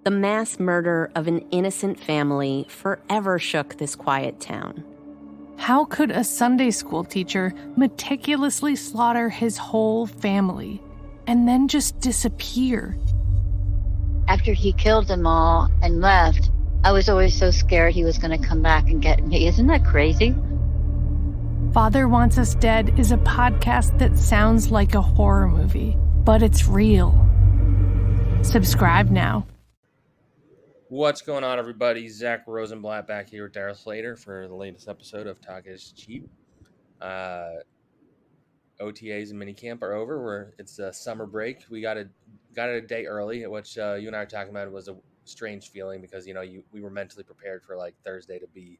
The mass murder of an innocent family forever shook this quiet town. How could a Sunday school teacher meticulously slaughter his whole family and then just disappear? After he killed them all and left, I was always so scared he was going to come back and get me. Isn't that crazy? Father Wants Us Dead is a podcast that sounds like a horror movie, but it's real. Subscribe now. What's going on, everybody? Zack Rosenblatt back here with Darryl Slater for the latest episode of Talk is Cheap. OTAs and minicamp are over. It's a summer break. We got it a day early, which you and I were talking about. It was a strange feeling because we were mentally prepared for like Thursday to be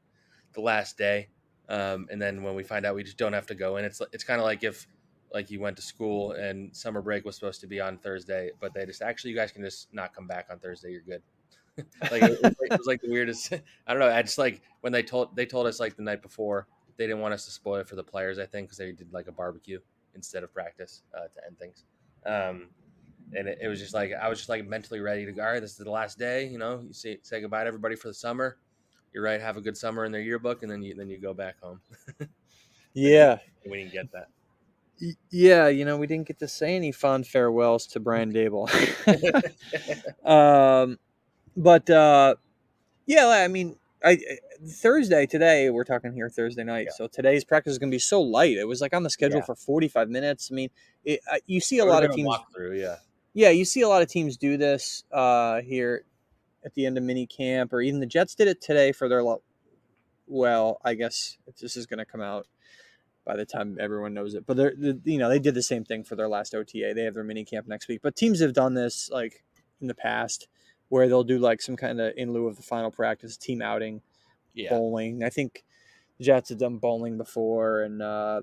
the last day, and then when we find out we just don't have to go in, it's kind of like if you went to school and summer break was supposed to be on Thursday, but they just you guys can just not come back on Thursday. You're good. It was like the weirdest. I don't know. I just like when they told us like the night before, they didn't want us to spoil it for the players. I think because they did like a barbecue instead of practice to end things. And it was just like I was just like mentally ready to go. All right, this is the last day. You say goodbye to everybody for the summer. You're right. Have a good summer in their yearbook, and then you go back home. Yeah, we didn't get that. Yeah, we didn't get to say any fond farewells to Brian Daboll. Thursday today, we're talking here Thursday night. Yeah. So today's practice is going to be so light. It was like on the schedule for 45 minutes. I mean, you see a lot of teams walk through. Yeah. Yeah. You see a lot of teams do this here at the end of mini camp, or even the Jets did it today for their, well, I guess this is going to come out by the time everyone knows it, but they did the same thing for their last OTA. They have their mini camp next week, but teams have done this like in the past where they'll do like some kind of in lieu of the final practice team outing, bowling. I think the Jets have done bowling before, and I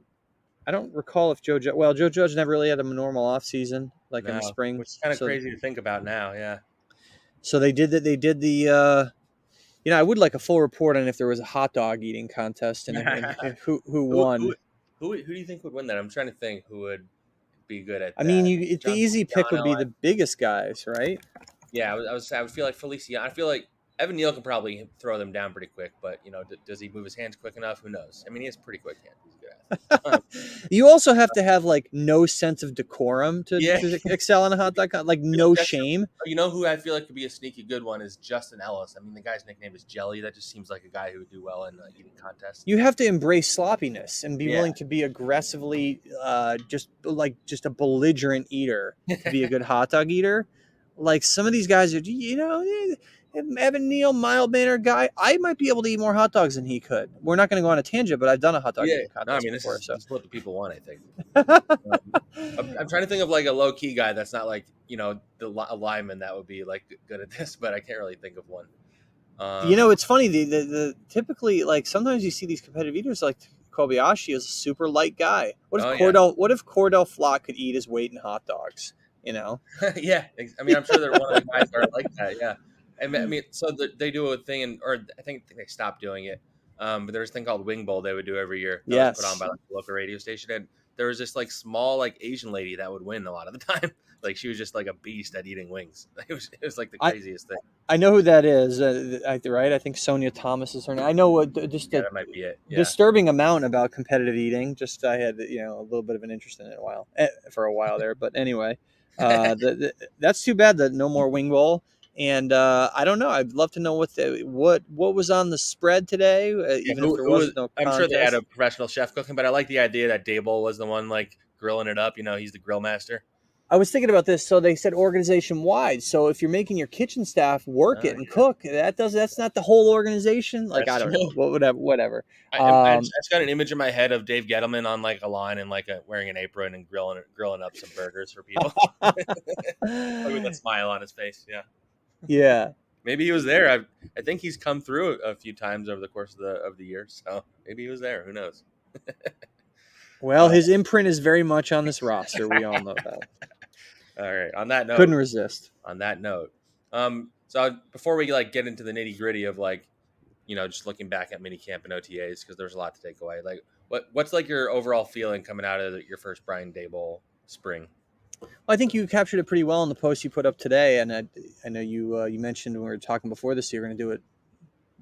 don't recall if Joe Judge never really had a normal off season in the spring, which is kind of crazy to think about now. Yeah. So they did that. They did the. I would like a full report on if there was a hot dog eating contest and who won. Who do you think would win that? I'm trying to think who would be good at that. I mean, the easy pick would be the biggest guys, right? Yeah, I would feel like Felicia. I feel like Evan Neal can probably throw them down pretty quick, but does he move his hands quick enough? Who knows? I mean, he has pretty quick hands. He's good at it. You also have to have like no sense of decorum to excel on a hot dog, like no shame. You know who I feel like could be a sneaky good one is Justin Ellis. I mean, the guy's nickname is Jelly. That just seems like a guy who would do well in eating contests. You have to embrace sloppiness and be willing to be aggressively, just a belligerent eater to be a good hot dog eater. Like some of these guys are, Evan Neal, mild-mannered guy. I might be able to eat more hot dogs than he could. We're not going to go on a tangent, but I've done a hot dog eating contest before. This is what the people want, I think. I'm trying to think of like a low-key guy that's not like, a lineman that would be like good at this, but I can't really think of one. It's funny. The typically, like sometimes you see these competitive eaters like Kobayashi is a super light guy. What if Cordell Flock could eat his weight in hot dogs? Yeah. I mean, I'm sure they're one of the guys that are like that. Yeah. I mean, so they do a thing, or I think they stopped doing it. But there's a thing called Wing Bowl they would do every year. That was put on by like the local radio station, and there was this like small like Asian lady that would win a lot of the time. Like she was just like a beast at eating wings. It was like the craziest thing. I know who that is, right? I think Sonia Thomas is her name. I know that might be it. Yeah. Disturbing amount about competitive eating. Just I had a little bit of an interest in it for a while there, but anyway, that's too bad that no more Wing Bowl. And I don't know. I'd love to know what was on the spread today. Even if there was no contest. I'm sure they had a professional chef cooking, but I like the idea that Daboll was the one like grilling it up. He's the grill master. I was thinking about this. So they said organization wide. So if you're making your kitchen staff work it and cook, that's not the whole organization. Like I don't know. Whatever. I just got an image in my head of Dave Gettleman on like a line and like wearing an apron and grilling up some burgers for people with a smile on his face. Yeah. Yeah. Maybe he was there. I think he's come through a few times over the course of the year. So maybe he was there. Who knows? Well, his imprint is very much on this roster. We all know that. All right. On that note, couldn't resist. On that note, so before we get into the nitty gritty of just looking back at minicamp and OTAs, because there's a lot to take away. Like, what's like your overall feeling coming out of your first Brian Daboll spring? Well, I think you captured it pretty well in the post you put up today, and I know you mentioned when we were talking before this, you're going to do it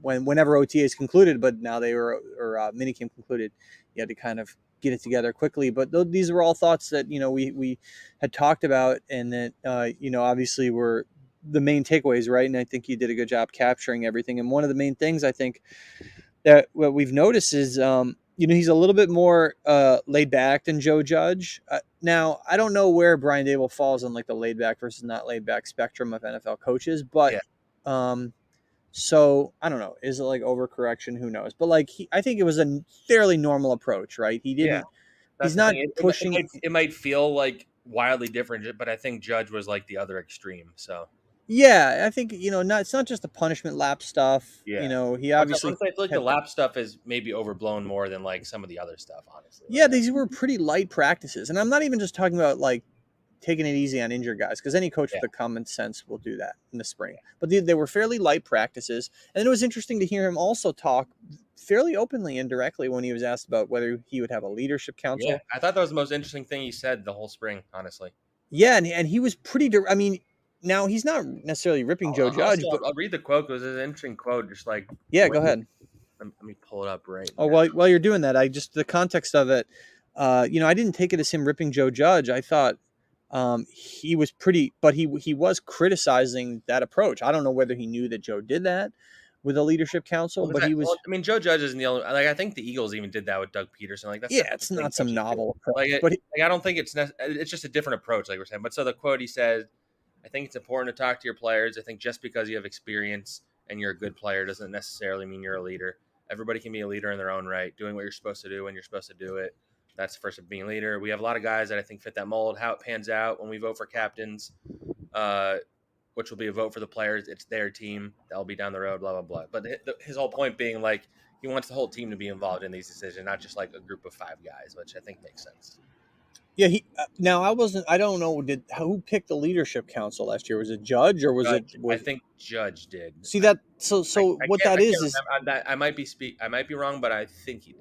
whenever OTA is concluded, but now they were or minicamp concluded, you had to kind of get it together quickly. But these were all thoughts that we had talked about, and that obviously were the main takeaways, right? And I think you did a good job capturing everything. And one of the main things I think that what we've noticed is he's a little bit more laid back than Joe Judge. Now, I don't know where Brian Daboll falls on like the laid back versus not laid back spectrum of NFL coaches, but Yeah. So I don't know. Is it like overcorrection? Who knows? But like I think it was a fairly normal approach, right? He Yeah. didn't. He's That's the not thing. pushing. It might feel like wildly different, but I think Judge was like the other extreme. So Yeah, I think it's not just the punishment lap stuff. yeah. He Honestly, obviously I feel like the had. lap stuff is maybe overblown more than like some of the other stuff. Honestly, Yeah, these were pretty light practices, and I'm not even just talking about like taking it easy on injured guys, because any coach yeah, with a common sense will do that in the spring. But they were fairly light practices, and it was interesting to hear him also talk fairly openly and directly when he was asked about whether he would have a leadership yeah. council. I thought that was the most interesting thing he said the whole spring. Honestly, Yeah, and he was pretty. I mean, now he's not necessarily ripping Joe Judge, but I'll read the quote because it's an interesting quote. Just like yeah, the way. go ahead. Let me pull it up right Oh, now. while you're doing that, I just the context of it, I didn't take it as him ripping Joe Judge. I thought he was pretty, but he was criticizing that approach. I don't know whether he knew that Joe did that with a leadership council, but he was. I mean, Joe Judge isn't the only. Like, I think the Eagles even did that with Doug Peterson. Like, that's Yeah, typical it's thing not some coaches do. novel approach, Like, but I don't think it's just a different approach, like we're saying. But so the quote he said, I think it's important to talk to your players. I think just because you have experience and you're a good player doesn't necessarily mean you're a leader. Everybody can be a leader in their own right, doing what you're supposed to do when you're supposed to do it. That's the first of being a leader. We have a lot of guys that I think fit that mold. How it pans out when we vote for captains, uh, which will be a vote for the players. It's their team. That'll be down the road, blah, blah, blah. But his whole point being like he wants the whole team to be involved in these decisions, not just like a group of 5 guys, which I think makes sense. yeah, he now I wasn't. I don't know. Who picked the leadership council last year? Was it Judge or was it Judge, I was? think Judge did. See that? So what that I can't is remember. I might be wrong, but I think he did.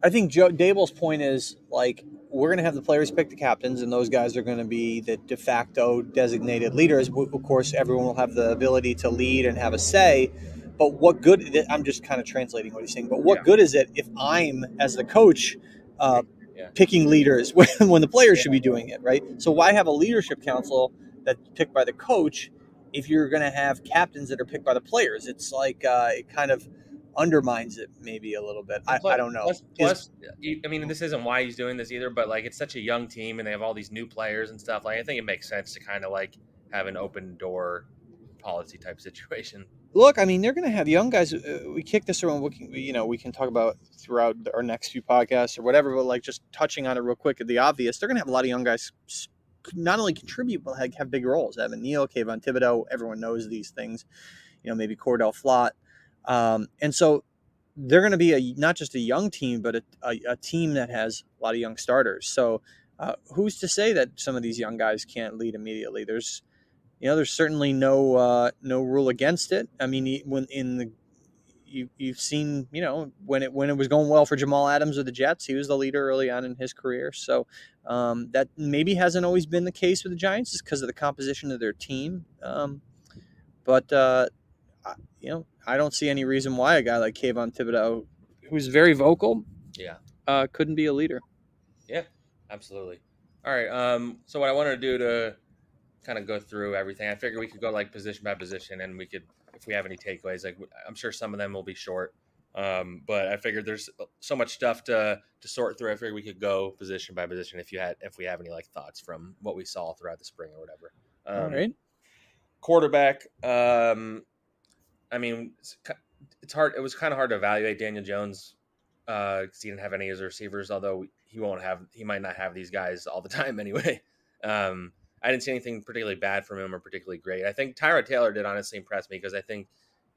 I think Joe Daboll's point is like we're going to have the players pick the captains, and those guys are going to be the de facto designated leaders. Of course, everyone will have the ability to lead and have a say. But what good? I'm just kind of translating what he's saying. But Yeah, what good is it if I'm, as the coach, uh, yeah, picking leaders when the players yeah. should be doing it, right? So why have a leadership council that's picked by the coach if you're going to have captains that are picked by the players? It's like it kind of undermines it maybe a little bit. And I don't know. plus, I mean, this isn't why he's doing this either, but like it's such a young team and they have all these new players and stuff. Like I think it makes sense to kind of like have an open door policy type situation. Look, I mean, they're going to have young guys. We kick this around. We can talk about throughout our next few podcasts or whatever. But like just touching on it real quick, the obvious, they're going to have a lot of young guys not only contribute but have big roles. Evan Neal, Kayvon Thibodeau, everyone knows these things. Maybe Cordell Flott, and so they're going to be not just a young team, but a team that has a lot of young starters. So who's to say that some of these young guys can't lead immediately? There's certainly no rule against it. I mean, you've seen when it was going well for Jamal Adams with the Jets, he was the leader early on in his career. So that maybe hasn't always been the case with the Giants, just because of the composition of their team. But I don't see any reason why a guy like Kayvon Thibodeau, who's very vocal, Yeah, couldn't be a leader. yeah, absolutely. All right. So what I wanted to do to kind of go through everything, I figured we could go like position by position, and we could, if we have any takeaways, like I'm sure some of them will be short. But I figured there's so much stuff to sort through. I figured we could go position by position if we have any like thoughts from what we saw throughout the spring or whatever. All right. Quarterback. I mean, it's hard. It was kind of hard to evaluate Daniel Jones because he didn't have any of his receivers. Although he might not have these guys all the time anyway. I didn't see anything particularly bad from him or particularly great. I think Tyrod Taylor did honestly impress me because I think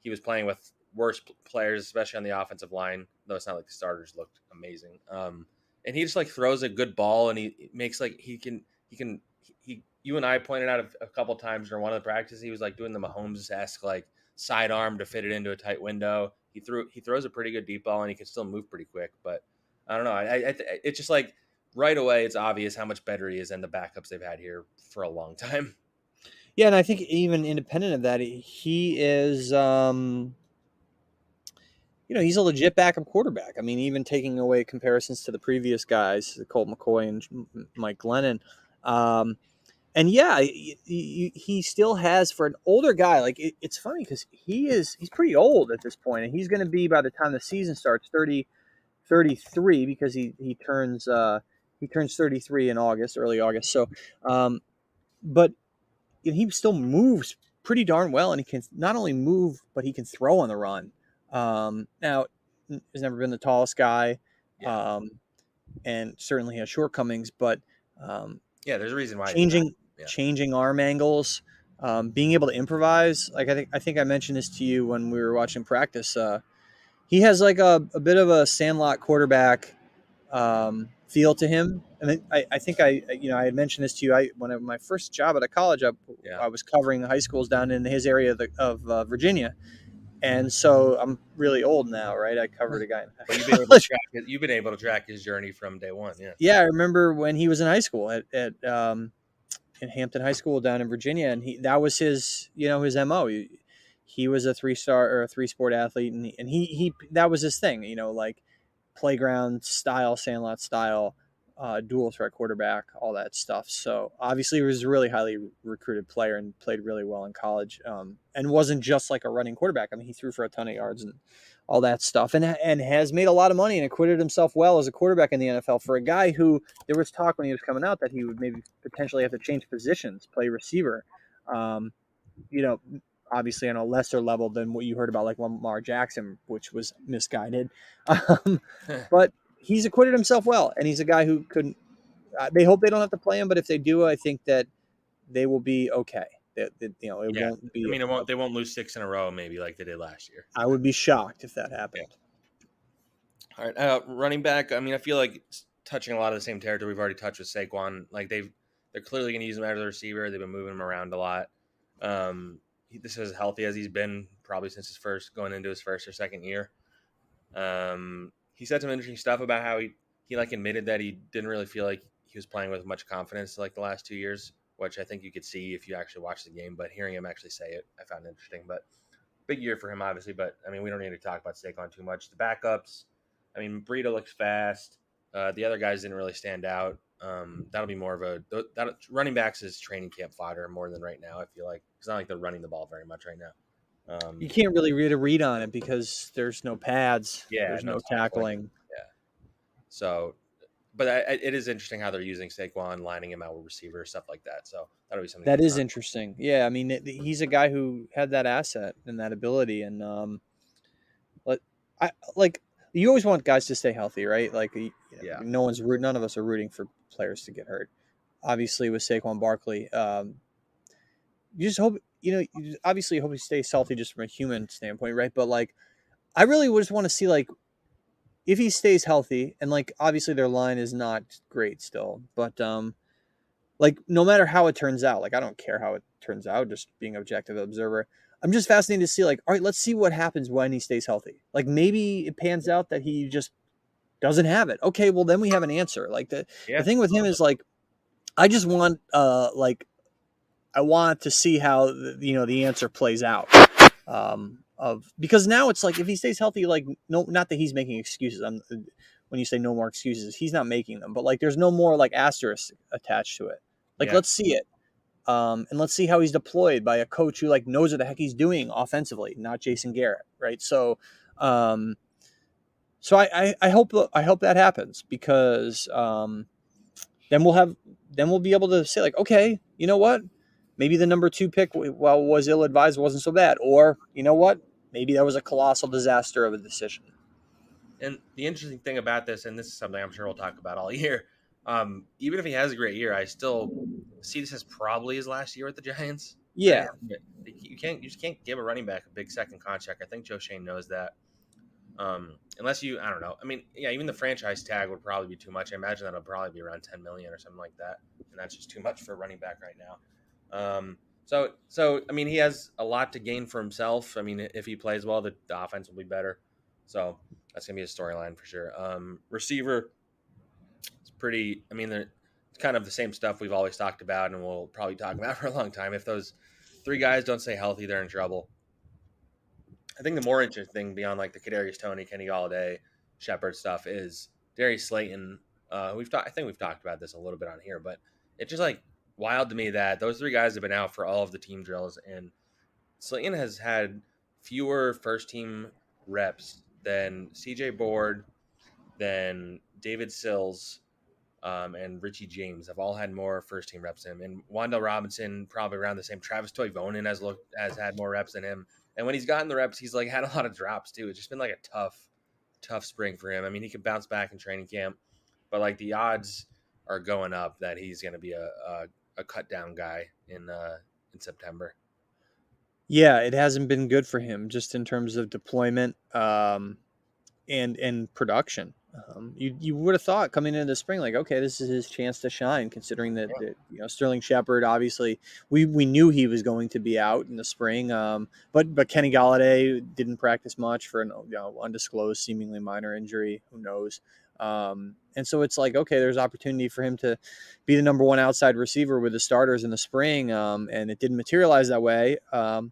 he was playing with worse players, especially on the offensive line. Though it's not like the starters looked amazing. And he just like throws a good ball, and he makes like he can. You and I pointed out a couple times during one of the practices, he was like doing the Mahomes-esque like sidearm to fit it into a tight window. He throws a pretty good deep ball, and he can still move pretty quick. But I don't know. It's just like right away, it's obvious how much better he is than the backups they've had here for a long time. Yeah, and I think even independent of that, he is, he's a legit backup quarterback. I mean, even taking away comparisons to the previous guys, Colt McCoy and Mike Glennon. And yeah, he still has, for an older guy, like it's funny because he's pretty old at this point, and he's going to be, by the time the season starts, 33, because he turns 33 in August, early August. So, but he still moves pretty darn well, and he can not only move, but he can throw on the run. Now, he's never been the tallest guy, and certainly has shortcomings, but there's a reason why changing arm angles, being able to improvise. Like I think I mentioned this to you when we were watching practice. He has like a bit of a Sandlot quarterback feel to him. And I think I had mentioned this to you. My first job at a college, I was covering high schools down in his area of Virginia. And so I'm really old now, right? I covered a guy. But you've been able to track his journey from day one. Yeah. Yeah. I remember when he was in high school at in Hampton High School down in Virginia. And that was his MO. He was a 3-star or a 3-sport athlete. And he that was his thing, like playground style, Sandlot style, dual threat quarterback, all that stuff. So obviously he was a really highly recruited player and played really well in college, and wasn't just like a running quarterback. I mean, he threw for a ton of yards and all that stuff, and has made a lot of money and acquitted himself well as a quarterback in the NFL for a guy who, there was talk when he was coming out that he would maybe potentially have to change positions, play receiver. Obviously on a lesser level than what you heard about like Lamar Jackson, which was misguided. But he's acquitted himself well, and he's a guy who couldn't. They hope they don't have to play him, but if they do, I think that they will be okay. It won't be. I mean, they won't lose 6 in a row, maybe like they did last year. I would be shocked if that happened. Yeah. All right, running back. I mean, I feel like it's touching a lot of the same territory we've already touched with Saquon. Like they're clearly going to use him as a receiver. They've been moving him around a lot. This is as healthy as he's been probably since going into his first or second year. He said some interesting stuff about how he like admitted that he didn't really feel like he was playing with much confidence like the last 2 years, which I think you could see if you actually watch the game. But hearing him actually say it, I found interesting. But big year for him, obviously. But I mean, we don't need to talk about Saquon too much. The backups, I mean, Breida looks fast. The other guys didn't really stand out. That'll be more of that running backs is training camp fodder more than right now. I feel like it's not like they're running the ball very much right now. You can't really read a read on it because there's no pads. Yeah, there's no tackling. Yeah. So, but it is interesting how they're using Saquon, lining him out with receiver, stuff like that. So that'll be something that is interesting. Yeah, I mean, he's a guy who had that asset and that ability, and you always want guys to stay healthy, right? Like, none of us are rooting for players to get hurt. Obviously, with Saquon Barkley, you just hope, obviously you hope he stays healthy just from a human standpoint, right? But like, I really would just want to see, like, if he stays healthy, and like, obviously their line is not great still, but like, no matter how it turns out, like, I don't care how it turns out, just being an objective observer, I'm just fascinated to see, like, all right, let's see what happens when he stays healthy. Like, maybe it pans out that he just doesn't have it. Okay, well, then we have an answer. Like, the thing with him is, like, I just want, I want to see how, the answer plays out. Because now it's like, if he stays healthy, like, no, not that he's making excuses. When you say no more excuses, he's not making them. But, like, there's no more, like, asterisk attached to it. Like, let's see it. And let's see how he's deployed by a coach who, like, knows what the heck he's doing offensively, not Jason Garrett, right? So, I hope that happens, because then we'll be able to say, like, okay, you know what? Maybe the number 2 pick, while was ill-advised, wasn't so bad. Or, you know what? Maybe that was a colossal disaster of a decision. And the interesting thing about this, and this is something I'm sure we'll talk about all year, even if he has a great year, I still see this as probably his last year with the Giants. Yeah. You just can't give a running back a big second contract. I think Joe Shane knows that. Unless I don't know. I mean, yeah, even the franchise tag would probably be too much. I imagine that'll probably be around $10 million or something like that. And that's just too much for a running back right now. So I mean, he has a lot to gain for himself. I mean, if he plays well, the offense will be better. So that's going to be a storyline for sure. Receiver, pretty. I mean, it's kind of the same stuff we've always talked about, and we'll probably talk about for a long time. If those three guys don't stay healthy, they're in trouble. I think the more interesting thing beyond like the Kadarius Toney, Kenny Galladay, Shepard stuff is Darius Slayton. I think we've talked about this a little bit on here, but it's just like wild to me that those three guys have been out for all of the team drills, and Slayton has had fewer first team reps than CJ Board, than David Sills, and Richie James have all had more first team reps than him. And Wandale Robinson probably around the same. Travis Toivonen has had more reps than him. And when he's gotten the reps, he's like had a lot of drops too. It's just been like a tough spring for him. I mean, he could bounce back in training camp, but like the odds are going up that he's going to be a cut down guy in September. Yeah, it hasn't been good for him just in terms of deployment and production. You would have thought coming into the spring, like, okay, this is his chance to shine, considering that, Sterling Shepard, obviously, we knew he was going to be out in the spring. But Kenny Galladay didn't practice much for an undisclosed, seemingly minor injury. Who knows? And so it's like, okay, there's opportunity for him to be the number one outside receiver with the starters in the spring. And it didn't materialize that way. So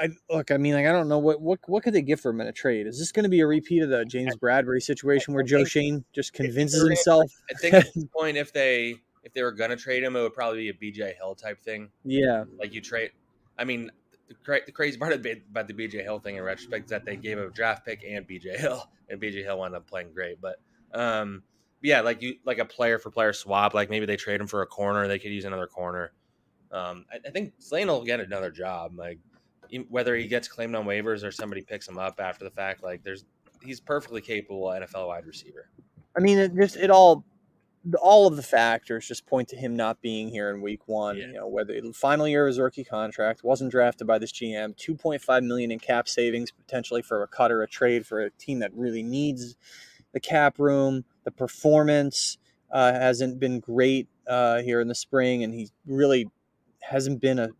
I look, I mean, like, I don't know what could they give for him in a trade? Is this going to be a repeat of the James Bradbury situation where Joe Shane just convinces himself? I think at this point, if they were going to trade him, it would probably be a BJ Hill type thing. Yeah. Like you trade, I mean, the crazy part about the BJ Hill thing in retrospect is that they gave a draft pick and BJ Hill, and BJ Hill wound up playing great. But yeah, like a player for player swap, like maybe they trade him for a corner, they could use another corner. I think Slayton will get another job, like whether he gets claimed on waivers or somebody picks him up after the fact. Like he's perfectly capable NFL wide receiver. I mean, all of the factors just point to him not being here in week one. Yeah. Whether the final year of his rookie contract, wasn't drafted by this GM, $2.5 million in cap savings potentially for a cut or a trade for a team that really needs the cap room. The performance hasn't been great here in the spring, and he really hasn't been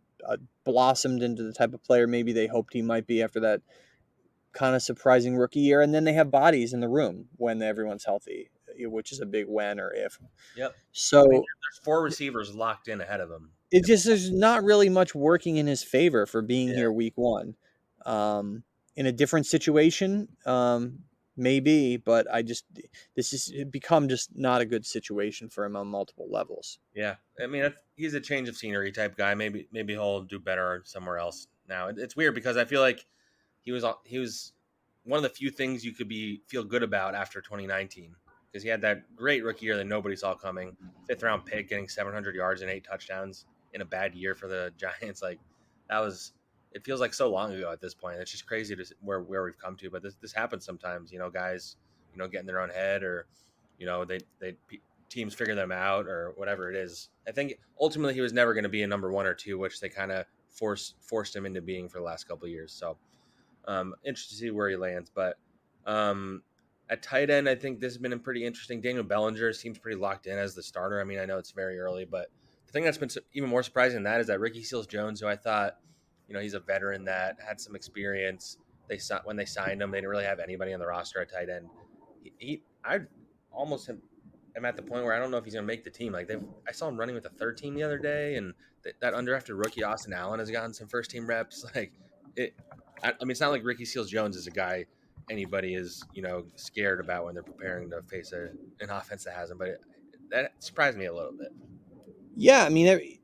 blossomed into the type of player maybe they hoped he might be after that kind of surprising rookie year. And then they have bodies in the room when everyone's healthy, which is a big when or if. Yep. So there's 4 receivers locked in ahead of him. It just there's not really much working in his favor for being here week one. In a different situation, maybe, but this has become just not a good situation for him on multiple levels. Yeah, I mean, he's a change of scenery type guy. Maybe he'll do better somewhere else. Now it's weird because I feel like he was one of the few things you could feel good about after 2019 because he had that great rookie year that nobody saw coming, 5th round pick, getting 700 yards and 8 touchdowns in a bad year for the Giants. Like it feels like so long ago at this point. It's just crazy to where we've come to. But this happens sometimes. Guys, get in their own head, or they teams figure them out, or whatever it is. I think ultimately he was never going to be a number 1 or 2, which they kind of forced him into being for the last couple of years. So interested to see where he lands. But at tight end, I think this has been pretty interesting. Daniel Bellinger seems pretty locked in as the starter. I mean, I know it's very early, but the thing that's been even more surprising than that is that Ricky Seals-Jones, who I thought, he's a veteran that had some experience. When they signed him, they didn't really have anybody on the roster at tight end. I almost am at the point where I don't know if he's going to make the team. Like I saw him running with the 3rd team the other day, and that undrafted rookie Austin Allen has gotten some first team reps. Like I mean, it's not like Ricky Seals-Jones is a guy anybody is scared about when they're preparing to face an offense that has him. But that surprised me a little bit. Yeah, I mean,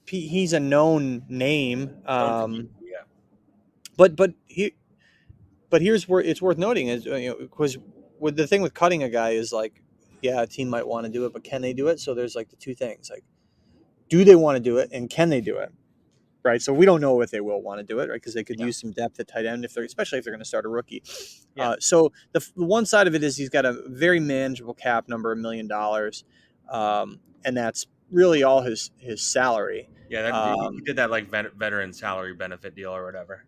he's a known name. Yeah. But here's where it's worth noting is because with the thing with cutting a guy is like, yeah, a team might want to do it, but can they do it? So there's like the two things, like, do they want to do it and can they do it? Right. So we don't know if they will want to do it, right? Because they could use some depth at tight end especially if they're going to start a rookie. Yeah. So the one side of it is he's got a very manageable cap number, $1 million. And that's really all his salary. Yeah. He did that like veteran salary benefit deal or whatever.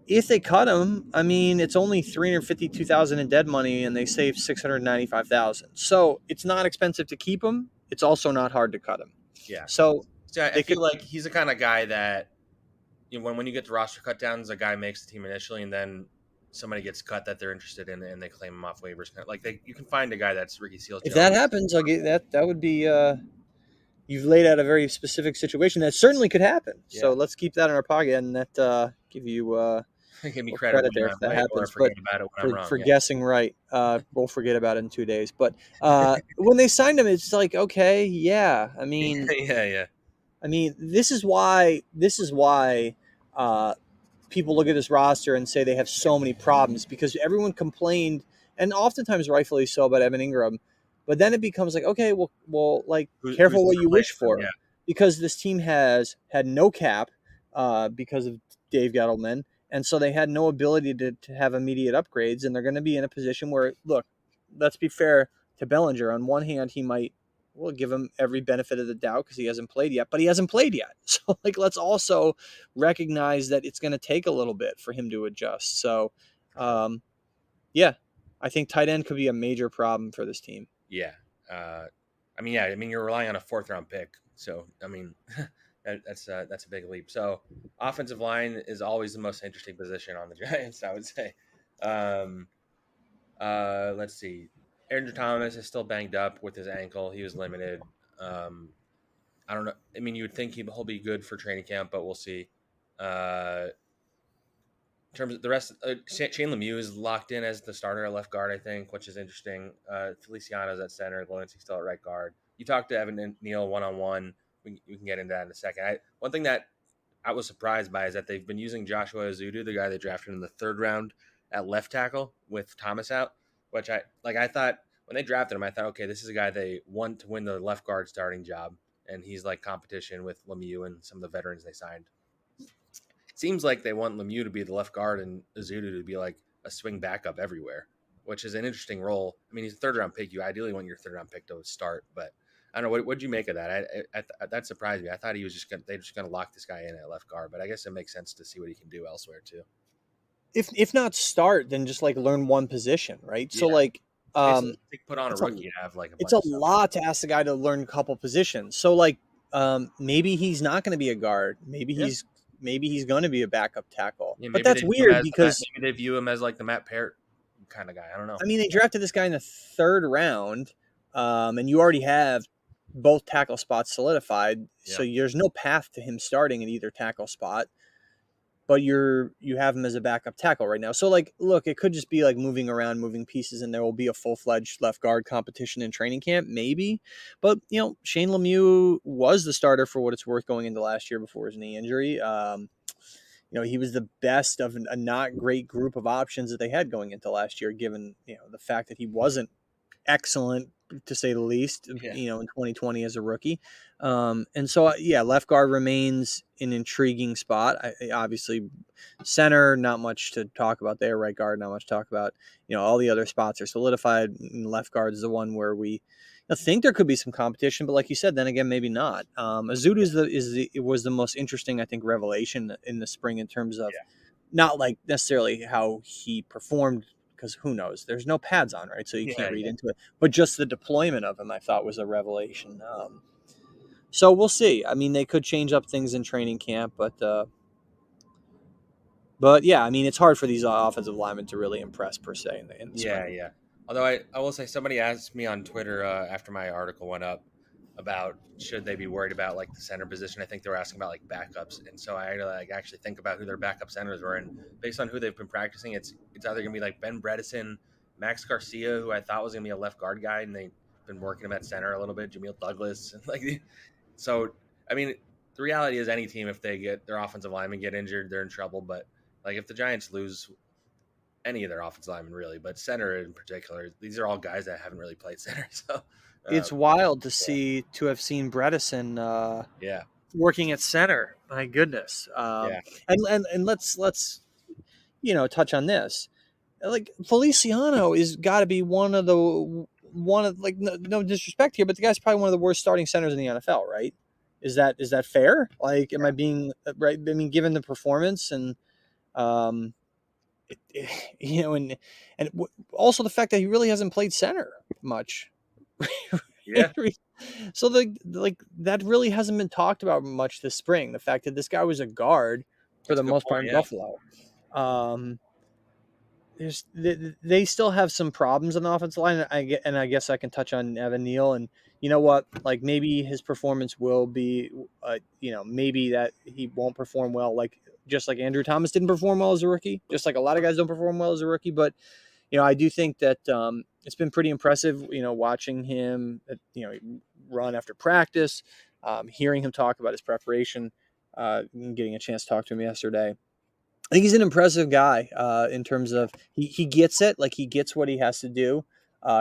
If they cut him, I mean, it's only $352,000 in dead money and they save $695,000. So it's not expensive to keep him. It's also not hard to cut him. Yeah. So I feel like he's the kind of guy that when you get to roster cut downs, a guy makes the team initially, and then somebody gets cut that they're interested in and they claim him off waivers. Like you can find a guy that's Ricky Seals. If that happens, I'll get that. That would be. You've laid out a very specific situation that certainly could happen. Yeah. So let's keep that in our pocket and that give you give me credit there if that right, happens. or forget about it when I'm wrong. For guessing right, we'll forget about it in 2 days. But when they signed him, it's like, okay, yeah. I mean, yeah. I mean, this is why people look at this roster and say they have so many problems, because everyone complained, and oftentimes rightfully so, about Evan Ingram. But then it becomes like, okay, well, like, careful what you wish for, because this team has had no cap because of Dave Gettleman, and so they had no ability to have immediate upgrades, and they're going to be in a position where, look, let's be fair to Bellinger. On one hand, we'll give him every benefit of the doubt because he hasn't played yet, but he hasn't played yet. So, like, let's also recognize that it's going to take a little bit for him to adjust. So, yeah, I think tight end could be a major problem for this team. Yeah. I mean, you're relying on a 4th round pick. So, I mean, that's a big leap. So, offensive line is always the most interesting position on the Giants, I would say. Let's see. Andrew Thomas is still banged up with his ankle. He was limited. I don't know. I mean, you would think he'll be good for training camp, but we'll see. In terms of the rest, Shane Lemieux is locked in as the starter at left guard, I think, which is interesting. Feliciano's at center. Valenci's still at right guard. You talked to Evan Neal one-on-one. We can get into that in a second. One thing that I was surprised by is that they've been using Joshua Azudu, the guy they drafted in the 3rd round, at left tackle with Thomas out, which I thought when they drafted him, I thought, okay, this is a guy they want to win the left guard starting job, and he's like competition with Lemieux and some of the veterans they signed. Seems like they want Lemieux to be the left guard and Azudu to be like a swing backup everywhere, which is an interesting role. I mean, he's a 3rd round pick. You ideally want your 3rd round pick to start, but I don't know. What'd you make of that? That surprised me. I thought they're just going to lock this guy in at left guard, but I guess it makes sense to see what he can do elsewhere too. If not start, then just like learn one position, right? Yeah. So like, put on a rookie to have like it's a lot to ask the guy to learn a couple positions. So like, maybe he's not going to be a guard. Maybe he's going to be a backup tackle. Yeah, but that's weird because maybe they view him as like the Matt Parrott kind of guy. I don't know. I mean, they drafted this guy in the 3rd round, and you already have both tackle spots solidified. Yeah. So there's no path to him starting in either tackle spot. But you have him as a backup tackle right now. So, like, look, it could just be like moving around, moving pieces, and there will be a full-fledged left guard competition in training camp, maybe. But, Shane Lemieux was the starter for what it's worth going into last year before his knee injury. He was the best of a not great group of options that they had going into last year, given, the fact that he wasn't excellent, to say the least, in 2020 as a rookie. And so, left guard remains an intriguing spot. Obviously, center, not much to talk about there. Right guard, not much to talk about. All the other spots are solidified. And left guard is the one where we think there could be some competition, but like you said, then again, maybe not. Azudu was the most interesting, I think, revelation in the spring in terms of not like necessarily how he performed, because who knows? There's no pads on, right? So you can't read into it. But just the deployment of him, I thought, was a revelation. So we'll see. I mean, they could change up things in training camp, but yeah, I mean, it's hard for these offensive linemen to really impress per se in the spring. Yeah. Although I will say, somebody asked me on Twitter after my article went up about should they be worried about like the center position. I think they were asking about like backups, and so I had to actually think about who their backup centers were, and based on who they've been practicing, it's either gonna be like Ben Bredesen, Max Garcia, who I thought was gonna be a left guard guy, and they've been working him at center a little bit, Jameel Douglas, and so I mean, the reality is any team, if they get their offensive linemen get injured, they're in trouble. But like if the Giants lose any of their offensive linemen, really, but center in particular, these are all guys that haven't really played center, so. It's wild to have seen Bredesen working at center. My goodness. And let's touch on this. Like, Feliciano is got to be one of like, no disrespect here, but the guy's probably one of the worst starting centers in the NFL, right? Is that fair? Like, am I being right? I mean, given the performance and and also the fact that he really hasn't played center much. Yeah. So that really hasn't been talked about much this spring. The fact that this guy was a guard for the most part in Buffalo. they still have some problems on the offensive line. I guess I can touch on Evan Neal, and you know what? Like maybe his performance will be, maybe that he won't perform well. Like just like Andrew Thomas didn't perform well as a rookie, just like a lot of guys don't perform well as a rookie. But I do think that it's been pretty impressive. Watching him, run after practice, hearing him talk about his preparation, getting a chance to talk to him yesterday. I think he's an impressive guy in terms of he gets it. Like he gets what he has to do.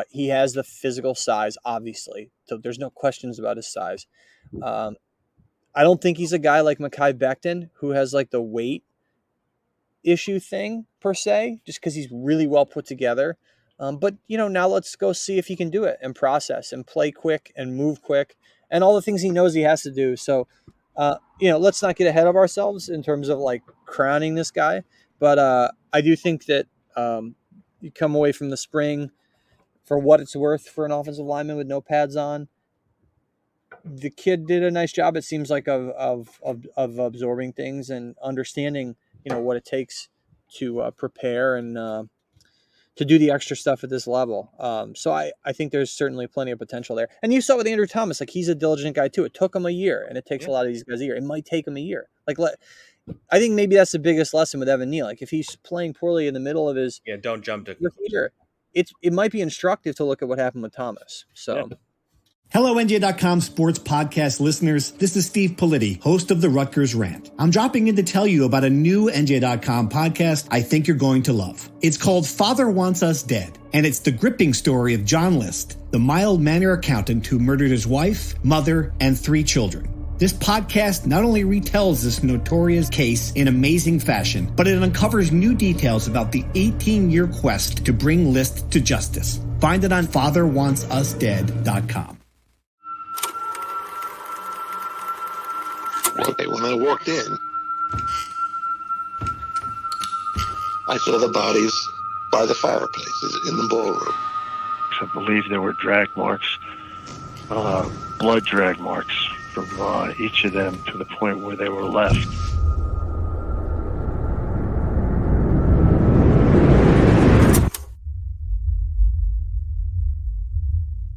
He has the physical size, obviously. So there's no questions about his size. I don't think he's a guy like Mekhi Becton who has like the weight issue thing per se, just because he's really well put together. But now let's go see if he can do it and process and play quick and move quick and all the things he knows he has to do. So, let's not get ahead of ourselves in terms of like crowning this guy. But I do think that you come away from the spring for what it's worth for an offensive lineman with no pads on. The kid did a nice job, it seems like, of absorbing things and understanding, what it takes to prepare and to do the extra stuff at this level. So I think there's certainly plenty of potential there. And you saw with Andrew Thomas, like he's a diligent guy too. It took him a year, and it takes a lot of these guys a year. It might take him a year. I think maybe that's the biggest lesson with Evan Neal. Like if he's playing poorly in the middle of his don't jump to year, it might be instructive to look at what happened with Thomas. So. Yeah. Hello, NJ.com sports podcast listeners. This is Steve Politi, host of the Rutgers Rant. I'm dropping in to tell you about a new NJ.com podcast I think you're going to love. It's called Father Wants Us Dead, and it's the gripping story of John List, the mild-mannered accountant who murdered his wife, mother, and 3 children. This podcast not only retells this notorious case in amazing fashion, but it uncovers new details about the 18-year quest to bring List to justice. Find it on fatherwantsusdead.com. One day when I walked in, I saw the bodies by the fireplaces in the ballroom. I believe there were drag marks, blood drag marks from each of them to the point where they were left.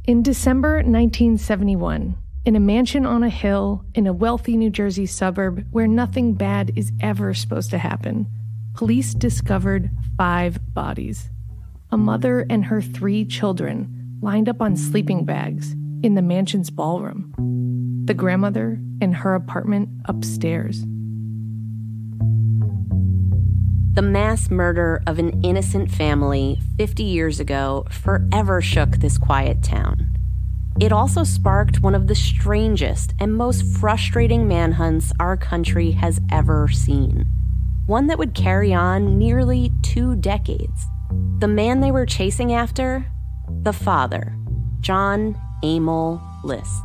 In December 1971, in a mansion on a hill in a wealthy New Jersey suburb where nothing bad is ever supposed to happen, police discovered 5 bodies. A mother and her 3 children lined up on sleeping bags in the mansion's ballroom. The grandmother in her apartment upstairs. The mass murder of an innocent family 50 years ago forever shook this quiet town. It also sparked one of the strangest and most frustrating manhunts our country has ever seen. One that would carry on nearly 2 decades. The man they were chasing after? The father, John Emil List.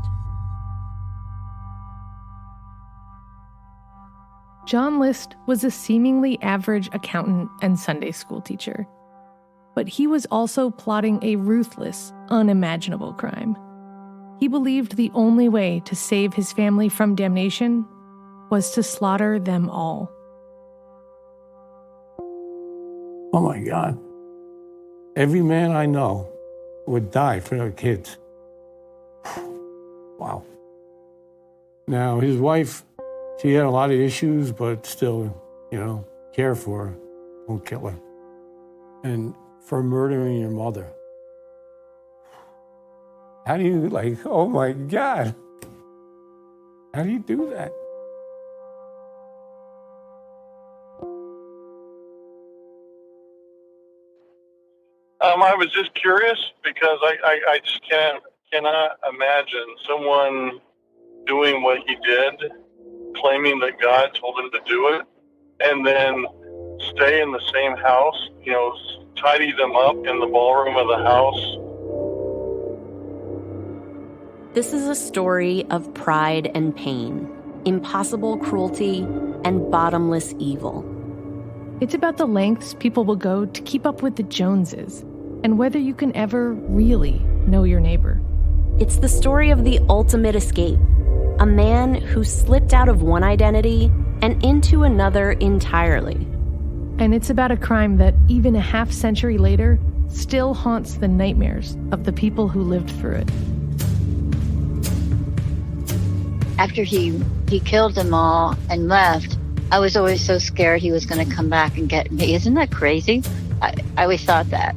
John List was a seemingly average accountant and Sunday school teacher. But he was also plotting a ruthless, unimaginable crime. He believed the only way to save his family from damnation was to slaughter them all. Oh my God. Every man I know would die for their kids. Wow. Now, his wife, she had a lot of issues, but still, care for her. Don't kill her. And for murdering your mother. How do you, oh my God. How do you do that? I was just curious because I just cannot imagine someone doing what he did, claiming that God told him to do it, and then stay in the same house, tidy them up in the ballroom of the house. This is a story of pride and pain, impossible cruelty, and bottomless evil. It's about the lengths people will go to keep up with the Joneses, and whether you can ever really know your neighbor. It's the story of the ultimate escape, a man who slipped out of one identity and into another entirely. And it's about a crime that, even a half century later, still haunts the nightmares of the people who lived through it. After he killed them all and left, I was always so scared he was going to come back and get me. Isn't that crazy? I always thought that.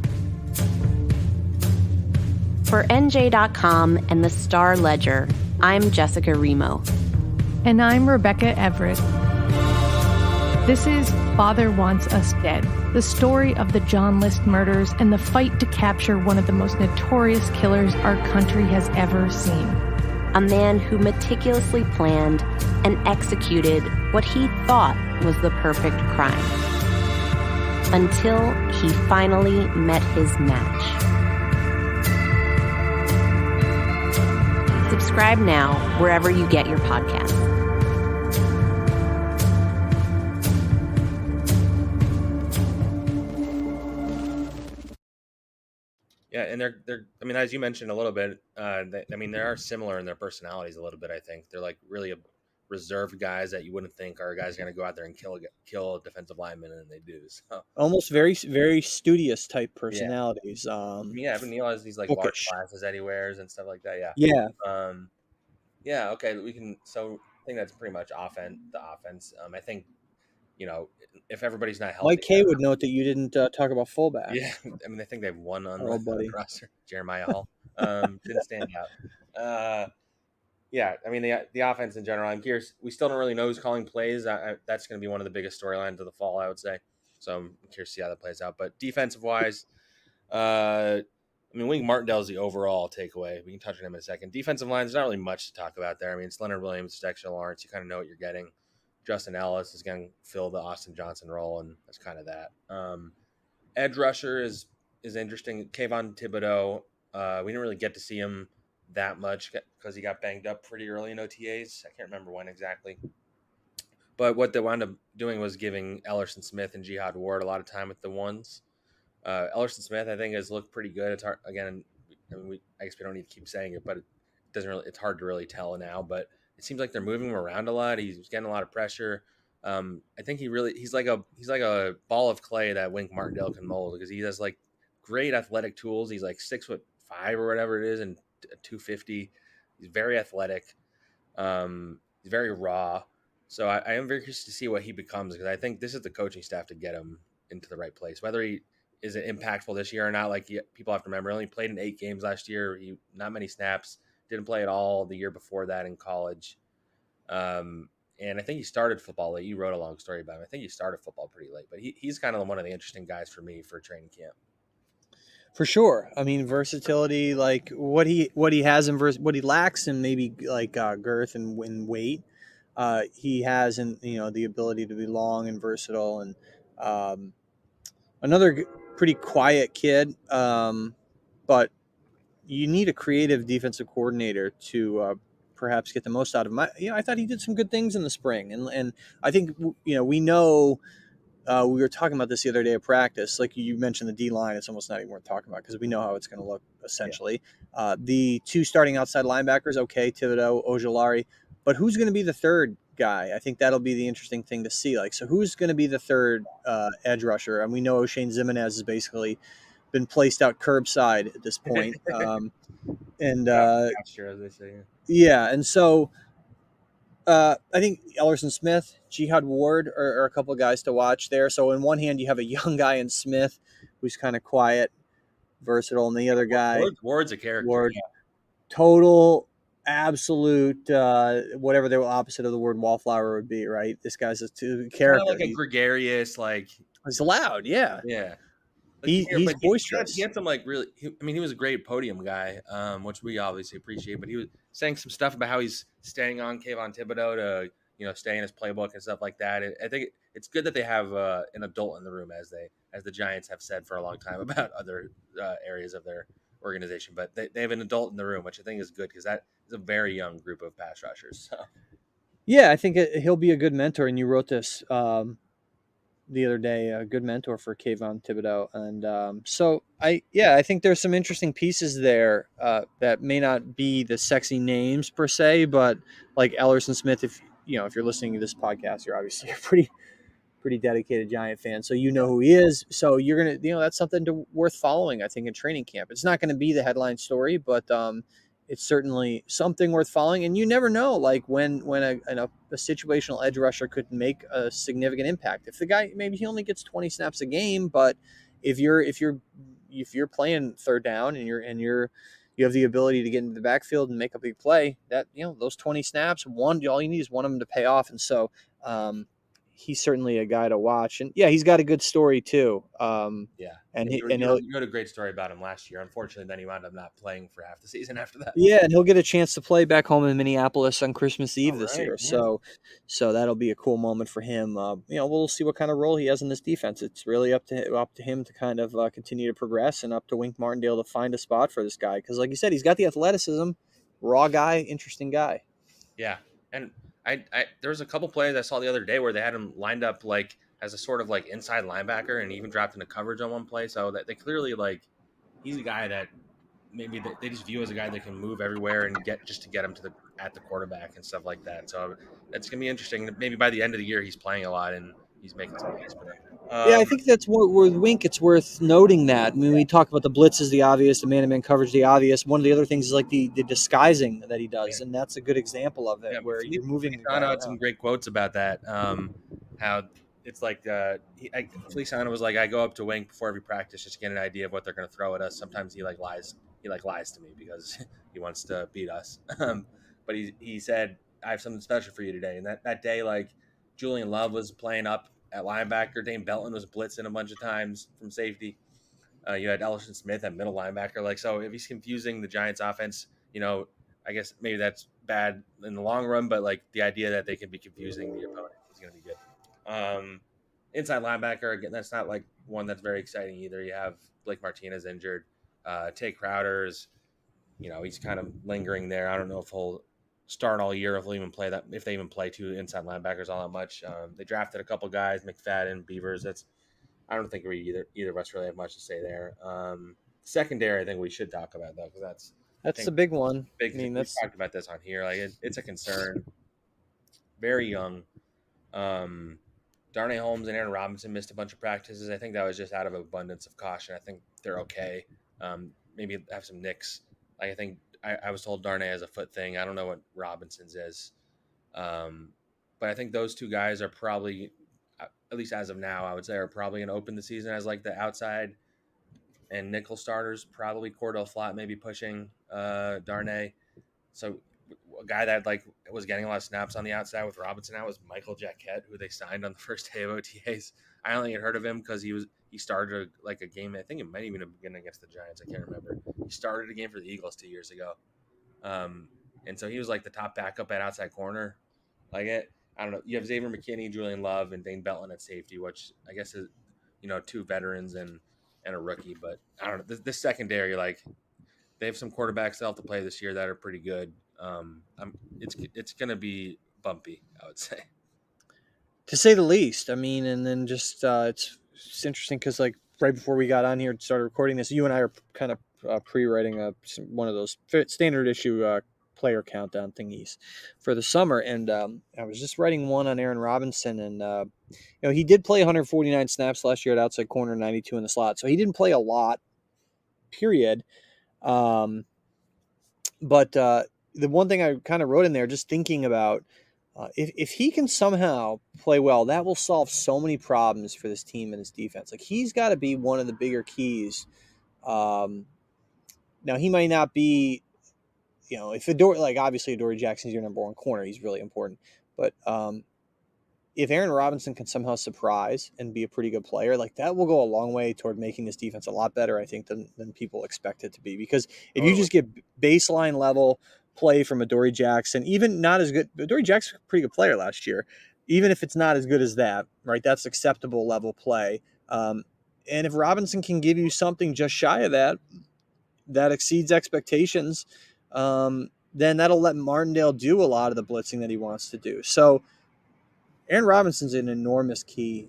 For NJ.com and the Star Ledger, I'm Jessica Remo. And I'm Rebecca Everett. This is Father Wants Us Dead, the story of the John List murders and the fight to capture one of the most notorious killers our country has ever seen. A man who meticulously planned and executed what he thought was the perfect crime. Until he finally met his match. Subscribe now wherever you get your podcasts. Yeah, and they're I mean, as you mentioned a little bit, they are similar in their personalities a little bit. I think they're like really reserved guys that you wouldn't think are guys going to go out there and kill a defensive lineman, and they do. So Almost very, very studious type personalities. Evan Neal has these like large glasses that he wears and stuff like that. Yeah. Okay, we can. So I think that's pretty much the offense. I think, if everybody's not healthy, Mike K would note that you didn't talk about fullback. Yeah, I mean, I think they've won on the roster. Jeremiah Hall didn't stand out. Yeah, I mean, the offense in general, I'm curious. We still don't really know who's calling plays. That's going to be one of the biggest storylines of the fall, I would say. So I'm curious to see how that plays out. But defensive-wise, I mean, Wink Martindale is the overall takeaway. We can touch on him in a second. Defensive line, there's not really much to talk about there. I mean, it's Leonard Williams, it's Dexter Lawrence. You kind of know what you're getting. Justin Ellis is going to fill the Austin Johnson role, and that's kind of that. Edge rusher is interesting. Kayvon Thibodeau, we didn't really get to see him that much because he got banged up pretty early in OTAs. I can't remember when exactly. But what they wound up doing was giving Ellerson Smith and Jihad Ward a lot of time with the ones. Ellerson Smith, I think, has looked pretty good. It's hard, again, I guess we don't need to keep saying it, but it's hard to really tell now. But it seems like they're moving him around a lot. He's getting a lot of pressure. I think he's like a ball of clay that Wink Martindale can mold, because he has like great athletic tools. He's like 6'5" or whatever it is, and 250. He's very athletic. He's very raw. So I am very curious to see what he becomes, because I think this is the coaching staff to get him into the right place. Whether he is impactful this year or not, like people have to remember, he only played in 8 games last year. Not many snaps. Didn't play at all the year before that in college. And I think he started football late. You wrote a long story about him. I think he started football pretty late, but he's kind of one of the interesting guys for me for training camp. For sure. I mean, versatility, like what he has in what he lacks in maybe like girth and weight. He has in the ability to be long and versatile, and another pretty quiet kid. But you need a creative defensive coordinator to perhaps get the most out of him. I thought he did some good things in the spring, and I think we know. We were talking about this the other day at practice. Like you mentioned, the D line, it's almost not even worth talking about because we know how it's going to look essentially. Yeah. The 2 starting outside linebackers, okay, Thibodeau, Ojulari, but who's going to be the third guy? I think that'll be the interesting thing to see. Like, so who's going to be the third edge rusher? And we know O'Shane Zimenez has basically been placed out curbside at this point. Yeah, and so. I think Ellerson Smith, Jihad Ward are a couple of guys to watch there. So on one hand, you have a young guy in Smith who's kind of quiet, versatile, and the other guy, Ward's a character. Yeah. Total, absolute, whatever the opposite of the word wallflower would be, right? This guy's a character. Kind of like a gregarious, he's loud, yeah. Yeah. He's boisterous. He had some he was a great podium guy, which we obviously appreciate. But he was saying some stuff about how he's staying on Kayvon Thibodeau to stay in his playbook and stuff like that. I think it's good that they have an adult in the room, as the Giants have said for a long time about other areas of their organization. But they have an adult in the room, which I think is good, because that is a very young group of pass rushers. So. Yeah, I think he'll be a good mentor. And you wrote this the other day, a good mentor for Kayvon Thibodeau. And so I think there's some interesting pieces there that may not be the sexy names per se, but like Ellerson Smith, if you're listening to this podcast, you're obviously a pretty pretty dedicated Giant fan, so you know who he is. So you're gonna, that's something worth following, I think, in training camp. It's not going to be the headline story, but it's certainly something worth following. And you never know, like when a situational edge rusher could make a significant impact. If the guy, maybe he only gets 20 snaps a game, but if you're playing third down and you have the ability to get into the backfield and make a big play, that those 20 snaps, all you need is one of them to pay off. And so he's certainly a guy to watch. And he's got a good story too. And you had a great story about him last year. Unfortunately, then he wound up not playing for half the season after that. Yeah, and he'll get a chance to play back home in Minneapolis on Christmas Eve this year. Yeah. So that'll be a cool moment for him. We'll see what kind of role he has in this defense. It's really up to him to kind of continue to progress, and up to Wink Martindale to find a spot for this guy. Because, like you said, he's got the athleticism, raw guy, interesting guy. Yeah, and I there was a couple plays I saw the other day where they had him lined up like as a sort of like inside linebacker, and even dropped into coverage on one play. So that they clearly, like, he's a guy that maybe they just view as a guy that can move everywhere and get him at the quarterback and stuff like that. So it's gonna be interesting. Maybe by the end of the year he's playing a lot and he's making some plays for them. I think that's with Wink. It's worth noting that. I mean, we talk about the blitz is the obvious, the man-to-man coverage the obvious. One of the other things is like the disguising that he does, and that's a good example of it, where you're moving. Feliciano had some great quotes about that. How it's like Feliciano was like, I go up to Wink before every practice just to get an idea of what they're going to throw at us. Sometimes he lies. He lies to me because he wants to beat us. But he said, I have something special for you today. And that day, like, Julian Love was playing up at linebacker. Dane Belton was blitzing a bunch of times from safety. You had Ellison Smith at middle linebacker. Like, so if he's confusing the Giants offense, I guess maybe that's bad in the long run, but like the idea that they can be confusing the opponent is going to be good. Inside linebacker, again, that's not like one that's very exciting either. You have Blake Martinez injured. Tay Crowder's, he's kind of lingering there. I don't know if he'll start all year, if they even play two inside linebackers all that much. They drafted a couple guys, McFadden, Beavers. I don't think either of us really have much to say there. Secondary, I think we should talk about though, because that's the big one. We've talked about this on here. Like it's a concern. Very young. Darnay Holmes and Aaron Robinson missed a bunch of practices. I think that was just out of abundance of caution. I think they're okay. Maybe have some nicks. Like I think I was told Darnay has a foot thing. I don't know what Robinson's is. But I think those two guys are probably, at least as of now, I would say are probably going to open the season as like the outside and nickel starters. Probably Cordell Flott maybe pushing Darnay. So a guy that like was getting a lot of snaps on the outside with Robinson out was Michael Jacquette, who they signed on the first day of OTAs. I only had heard of him because he started like a game. I think it might even have been against the Giants. I can't remember. He started a game for the Eagles 2 years ago. And so he was like the top backup at outside corner. Like I don't know. You have Xavier McKinney, Julian Love, and Dane Belton at safety, which I guess is, two veterans and a rookie. But I don't know. This secondary, like, they have some quarterbacks they'll have to play this year that are pretty good. It's going to be bumpy, I would say, to say the least. I mean, and then just it's interesting because like right before we got on here and started recording this, you and I are kind of pre-writing one of those standard issue player countdown thingies for the summer, and I was just writing one on Aaron Robinson, and he did play 149 snaps last year at outside corner, 92 in the slot, so he didn't play a lot, period. But the one thing I kind of wrote in there, just thinking about if he can somehow play well, that will solve so many problems for this team and his defense. Like, he's got to be one of the bigger keys. Now he might not be, if obviously Adoree Jackson's your number one corner, he's really important. But if Aaron Robinson can somehow surprise and be a pretty good player, like, that will go a long way toward making this defense a lot better, I think, than people expect it to be. Because if you just get baseline level play from Adoree Jackson, even not as good, Adoree Jackson's a pretty good player last year, even if it's not as good as that, right? That's acceptable level play. And if Robinson can give you something just shy of that exceeds expectations, then that'll let Martindale do a lot of the blitzing that he wants to do. So Aaron Robinson's an enormous key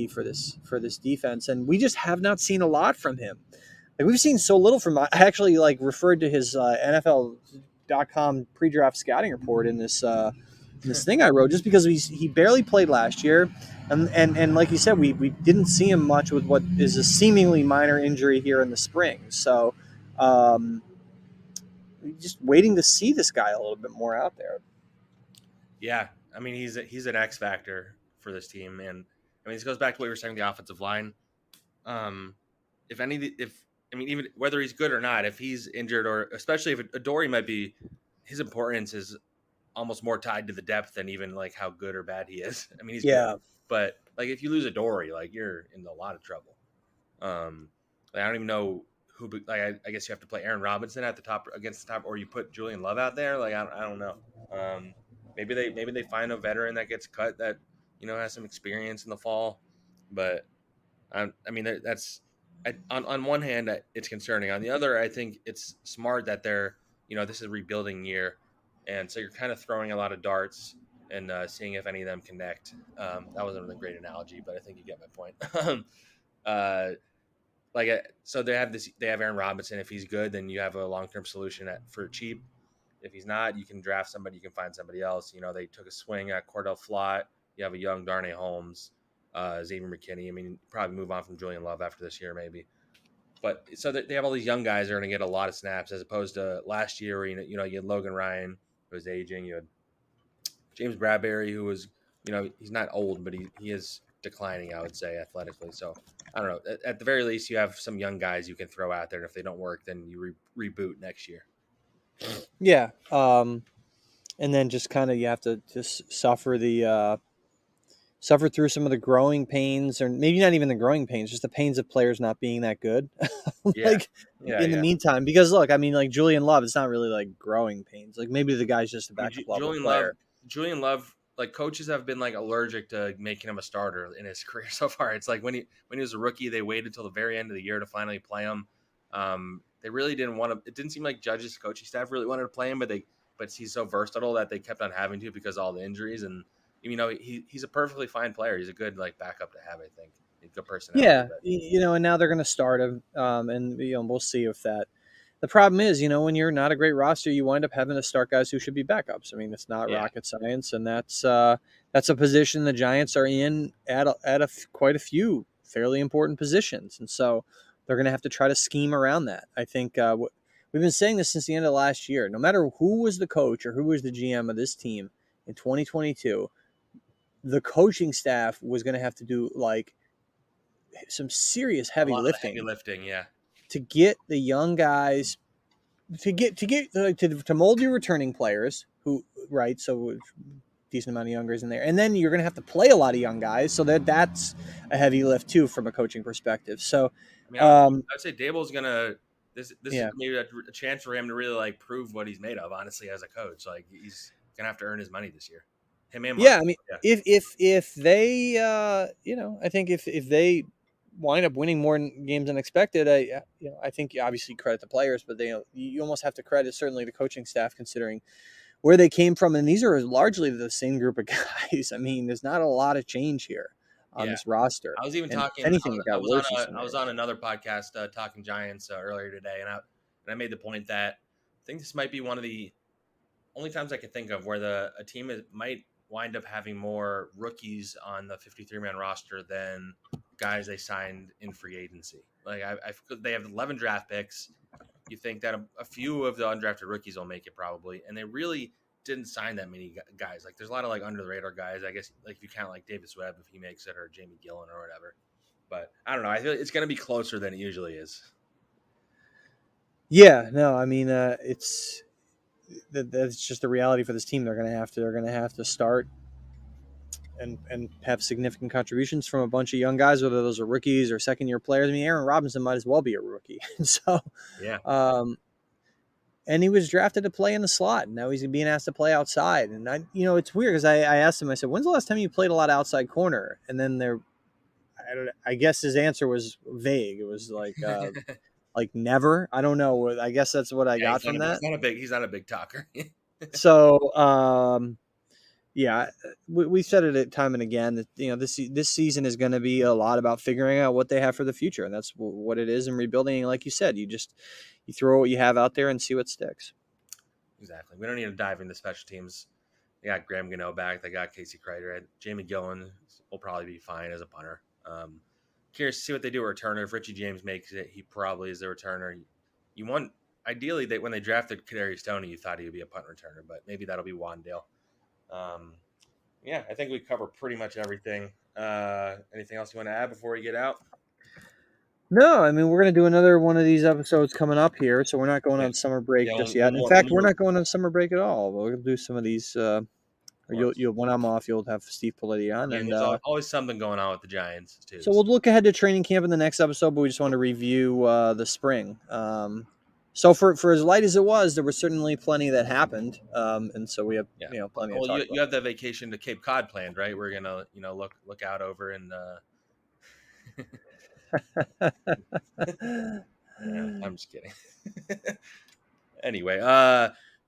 for this defense, and we just have not seen a lot from him. Like, we've seen so little from him. I actually referred to his NFL.com pre-draft scouting report in this this thing I wrote, just because he barely played last year, and like you said, we didn't see him much with what is a seemingly minor injury here in the spring. So, just waiting to see this guy a little bit more out there. Yeah, I mean he's an X factor for this team, and I mean this goes back to what we were saying, the offensive line. Even whether he's good or not, if he's injured, or especially if Adoree might be, his importance is almost more tied to the depth than even like how good or bad he is. I mean he's good, but like if you lose Adoree, like you're in a lot of trouble. Like, I don't even know who. Like I guess you have to play Aaron Robinson at the top against the top, or you put Julian Love out there. Like I don't know. Maybe they find a veteran that gets cut that has some experience in the fall, but I mean that's on one hand it's concerning. On the other, I think it's smart that they're this is a rebuilding year, and so you're kind of throwing a lot of darts and seeing if any of them connect. That wasn't a really great analogy, but I think you get my point. So they have Aaron Robinson. If he's good, then you have a long-term solution for cheap. If he's not, you can draft somebody. You can find somebody else. They took a swing at Cordell Flott. You have a young Darnay Holmes, Xavier McKinney. I mean, probably move on from Julian Love after this year, maybe. But so they have all these young guys that are going to get a lot of snaps, as opposed to last year where you had Logan Ryan, who was aging. You had James Bradbury, who was he's not old, but he is declining, I would say, athletically. So I don't know. At the very least, you have some young guys you can throw out there, and if they don't work, then you reboot next year. Yeah. And then just kind of you have to just suffer through some of the growing pains, or maybe not even the growing pains, just the pains of players not being that good. In the meantime, because look, I mean, like Julian Love, it's not really like growing pains. Like maybe the guy's just a backup level player. Julian Love, like coaches have been like allergic to making him a starter in his career so far. It's like when he was a rookie, they waited till the very end of the year to finally play him. They really didn't want to. It didn't seem like Judge's coaching staff really wanted to play him, but he's so versatile that they kept on having to because of all the injuries. And he's a perfectly fine player. He's a good like backup to have. I think he's a good personality. Yeah, and now they're going to start him, and we'll see if that. The problem is, when you're not a great roster, you wind up having to start guys who should be backups. I mean, it's not rocket science, and that's a position the Giants are in at quite a few fairly important positions, and so they're going to have to try to scheme around that. I think we've been saying this since the end of last year. No matter who was the coach or who was the GM of this team in 2022, the coaching staff was going to have to do like some serious heavy lifting. To get the young guys to mold your returning players so decent amount of young guys in there, and then you're going to have to play a lot of young guys, so that's a heavy lift too from a coaching perspective. So I would say Daboll's gonna this is maybe a chance for him to really like prove what he's made of, honestly, as a coach. Like he's gonna have to earn his money this year. Him and I mean, if they I think if they wind up winning more games than expected, I think you obviously credit the players, but you almost have to credit certainly the coaching staff, considering where they came from, and these are largely the same group of guys. I mean, there's not a lot of change here on this roster. I was even talking. Anything I was on another podcast talking Giants earlier today, and I made the point that I think this might be one of the only times I can think of where a team might wind up having more rookies on the 53-man roster than guys they signed in free agency. Like they have 11 draft picks. You think that a few of the undrafted rookies will make it probably, and they really didn't sign that many guys. Like there's a lot of like under the radar guys. I guess like if you count like Davis Webb if he makes it, or Jamie Gillen or whatever. But I don't know. I feel it's going to be closer than it usually is. Yeah, no, I mean that's just the reality for this team. They're going to have to start and have significant contributions from a bunch of young guys, whether those are rookies or second-year players. I mean, Aaron Robinson might as well be a rookie. So, and he was drafted to play in the slot. And now he's being asked to play outside. And it's weird because I asked him, I said, when's the last time you played a lot of outside corner? And then I guess his answer was vague. It was like, like never. I don't know. I guess that's what I got from that. He's not a big talker. So, we said it time and again that this season is going to be a lot about figuring out what they have for the future, and that's what it is in rebuilding. And like you said, you throw what you have out there and see what sticks. Exactly. We don't need to dive into special teams They got Graham Gano back. They got Casey Kreider. Jamie Gillen will probably be fine as a punter. Curious to see what they do at returner. If Richie James makes it, he probably is the returner. You want ideally when they drafted Kadarius Toney, you thought he would be a punt returner, but maybe that'll be Wandale. I think we cover pretty much everything. Anything else you want to add before we get out? No, I mean, we're going to do another one of these episodes coming up here, so we're not going on summer break just yet. In fact, we're not going on summer break at all. We'll do some of these. You'll when I'm off, you'll have Steve Politti on, and there's always something going on with the Giants too. So we'll look ahead to training camp in the next episode, but we just want to review the spring. So for as light as it was, there was certainly plenty that happened, and so we have plenty. Well, you have that vacation to Cape Cod planned, right? We're gonna look out over and. I'm just kidding. Anyway,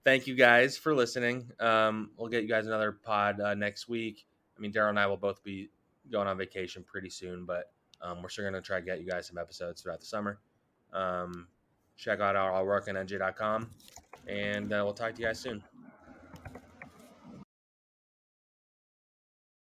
thank you guys for listening. We'll get you guys another pod next week. I mean, Darryl and I will both be going on vacation pretty soon, but we're still going to try to get you guys some episodes throughout the summer. Check out our work on NJ.com, and we'll talk to you guys soon.